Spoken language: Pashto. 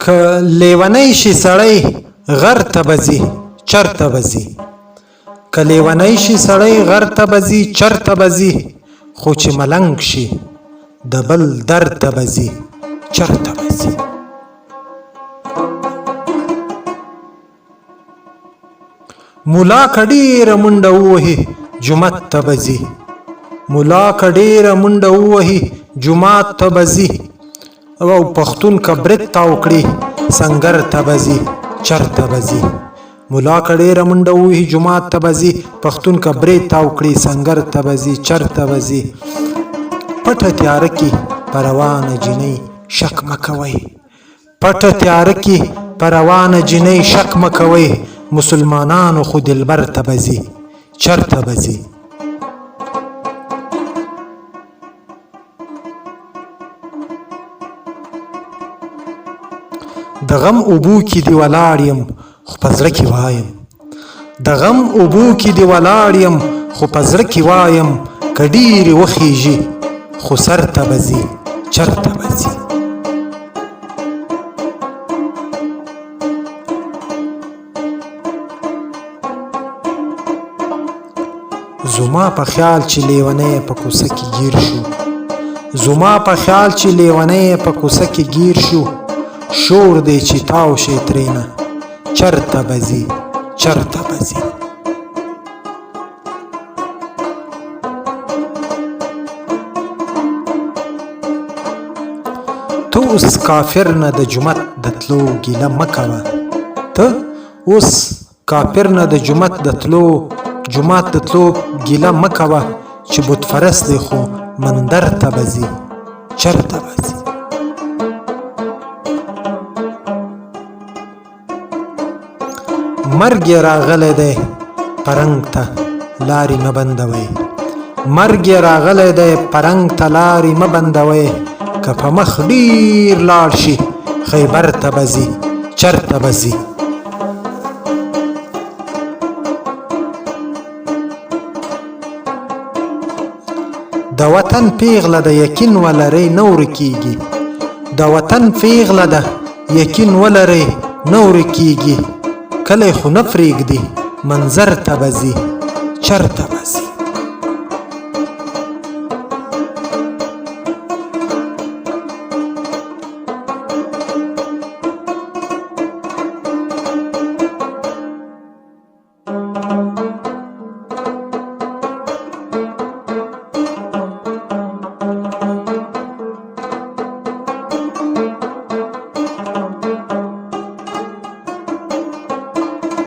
که لیونی شي سړی غر ته به ځي چرته به ځي که لیونی شي سړی غر ته به ځي چرته به ځي خو چې ملنګ شي د بل در ته به ځي چرته به ځي ملا که ډېره منډه ووهي جومات ته به ځي ملا که ډېره منډه ووهي جومات ته به ځي او پښتون که برید تاو کړي سنګر ته به ځي چرته به ځي ملا که ډېره منډه ووهي جومات ته به ځي پښتون که برید تاو کړي سنګر ته به ځي چرته به ځي پټه تیاره کې په روانه جینۍ شک مه کوئ پټه تیاره کې په روانه جینۍ شک مه کوئ مسلمانانو خو دلبر ته به ځي چرته به ځي د غم اوبو کې دې ولاړ یم خو په زړه کې وایم د غم اوبو کې دې ولاړ یم خو په زړه کې وایم که ډېرې وخیږي خو سر ته به ځي چرته به ځي زما په خیال چې لیونی په کوڅه کې ګیر شو زما په خیال چې لیونی په کوڅه کې ګیر شو شور دی چې تاو شي ترېنه چرته به ځي چرته به ځي ته اوس کافر نه د جومات د تلو ګیله مه کوه ته اوس کافر نه د جومات د تلو ګیله مه کوه چې بت پرست دی خو مندر ته به ځي چرته به ځي مرګ یې راغلی دی پرنګ ته لارې مه بندوئ مرګ یې راغلی دی پرنګ ته لارې مه بندوئ که په مخ ډېر لاړ شي خیبر ته به ځي چرته به ځي د وطن پیغله د یقین ولرئ نه ورکېږي د وطن پیغله د یقین ولرئ نه ورکېږي کلی خو نه پرېږدي منظر ته به ځي چرته به ځي